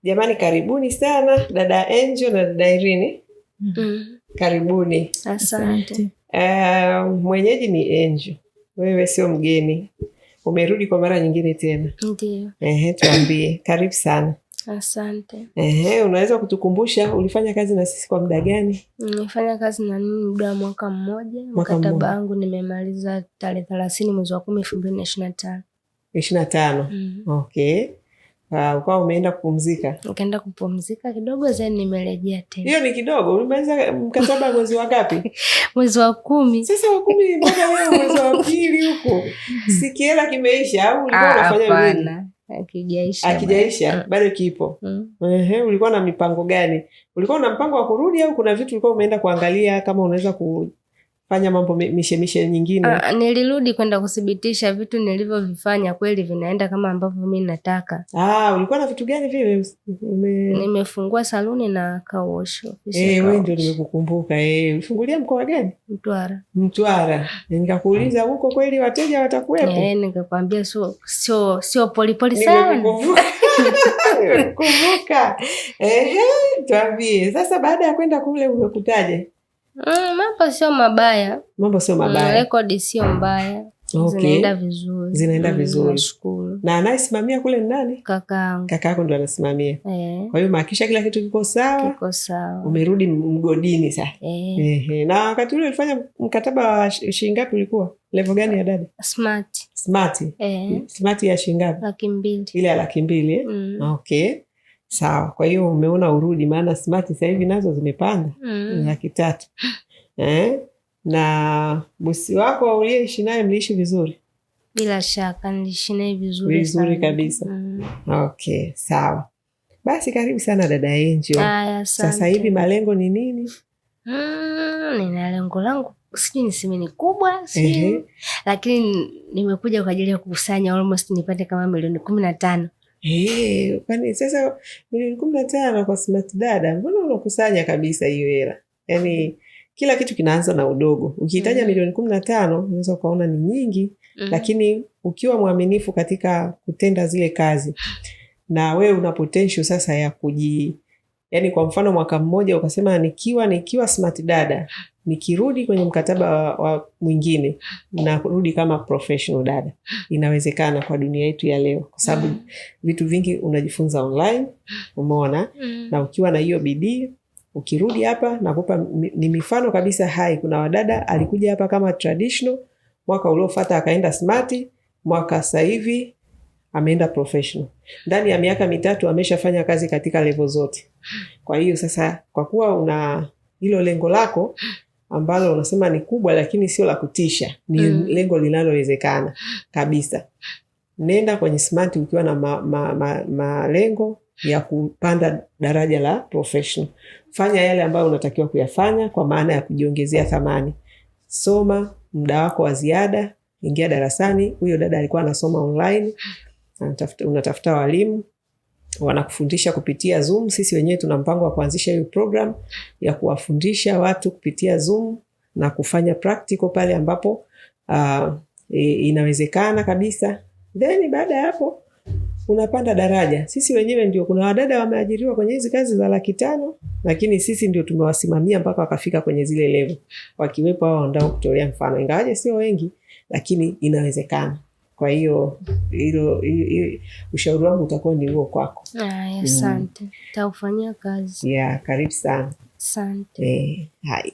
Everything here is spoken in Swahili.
Jamani, karibuni sana dada Angel na dada Irene. Karibuni. Asante. Mwenyeji ni Angel. Wewe sio mgeni. Umerudi kwa mara nyingine tena. Ndiyo. Tuambie. Karibu sana. Asante. Unaweza kutukumbusha ulifanya kazi na sisi kwa muda gani? Nimefanya kazi na muda wa mwaka mmoja. Mkataba wangu nimemaliza tarehe 30 mwezi wa 10 2025. 25. Okay. Ukawa umeenda kupumzika? Nikaenda kupumzika kidogo, zeni nimerejea tena. Hiyo ni kidogo? Umemaliza mkataba mwezi wa ngapi? Mwezi wa 10. Sasa wa 10 mpaka leo mwezi wa pili huko. Si kiela kimeisha au ulikuwa unafanya nini? Akijaisha bado kipo. Ulikuwa na mipango gani? Ulikuwa na mpango wa kurudi au kuna vitu ulikuwa umeenda kuangalia kama unaweza kufanya mambo mishemishe nyingine? Nilirudi kwenda kuthibitisha vitu nilivyovifanya kweli vinaenda kama ambavyo mimi nataka. Ulikuwa na vitu gani vile? Nimefungua saluni na car wash. Wewe ndio nimekukumbuka. Ulifungulia mkoa gani? Mtwara. Nikakuuliza huko kweli wateja watakuwepo? Nikakwambia sio polipoli sana. Nimekukumbuka. Tuambie. Sasa baada ya kwenda kule umekutaje? Mambo sio mabaya. Rekodi sio mbaya. Okay. Zinaenda vizuri. Nashukuru. Na anayesimamia kule ni nani? Kakaangu. Kakaangu ndo anasimamia. Kwa hiyo mahakisha kila kitu kiko sawa? Kiko sawa. Umerudi mgodini sasa. Na wakati ule ulifanya mkataba wa shilingi ngapi ulikuwa? Level gani ya dada? Smart. Smart ya shilingi ngapi? 200,000. Ile ya 200,000. Okay. Sawa. Kwa hiyo umeona urudi, maana smart sasa hivi nazo zimepanda 300,000. Na bosi wako uliyeishi naye mliishi vizuri? Bila shaka niliishi naye vizuri kabisa. Okay, sawa. Basi karibu sana dada Angel. Sasa hivi malengo ni nini? Nina lengo langu, sijui niseme ni kubwa, lakini nimekuja kwa ajili ya kukusanya almost nipate kama milioni 15. Kwani sasa milioni 15 kwa smart dada, mbona unakusanya kabisa hiyo hela? Yaani kila kitu kinaanza na udogo. Ukihitaji milioni 15 unaweza kuona ni nyingi, lakini ukiwa mwaminifu katika kutenda zile kazi na wewe una potential sasa ya yaani kwa mfano mwaka mmoja ukasema nikiwa smart dada, nikirudi kwenye mkataba wa mwingine na kurudi kama professional dada. Inawezekana kwa dunia yetu ya leo kwa sababu vitu vingi unajifunza online, umeona? Na ukiwa na hiyo bidii ukirudi hapa, nakupa ni mifano kabisa hai. Kuna wadada alikuja hapa kama traditional, mwaka uliofuata akaenda smart, mwaka sasa hivi ameenda professional. Ndani ya miaka 3 ameshafanya kazi katika level zote. Kwa hiyo sasa kwa kuwa una hilo lengo lako ambalo unasema ni kubwa lakini sio la kutisha, ni lengo linalowezekana kabisa. Nenda kwenye smart ukiwa na malengo ya kupanda daraja la professional. Fanya yale ambayo unatakiwa kuyafanya kwa maana ya kujiongezea thamani. Soma muda wako wa ziada, ingia darasani. Huyo dada alikuwa anasoma online, unatafuta walimu wanakufundisha kupitia Zoom. Sisi wenyewe tuna mpango wa kuanzisha hiyo program ya kuwafundisha watu kupitia Zoom na kufanya practical pale ambapo inawezekana kabisa. Then baada ya hapo unapanda daraja. Sisi wenyewe ndio, kuna wadada wameajiriwa kwenye hizi kazi za 500,000, lakini sisi ndio tumewasimamia mpaka wakafika kwenye zile level. Wakiwepo hao ndio kutolea mfano. Ingawaje sio wengi, lakini inawezekana. Kwa hiyo hilo ushauri wangu utakuwa ni huo kwako. Asante. Taufanyia kazi. Karibu sana. Asante. Haya.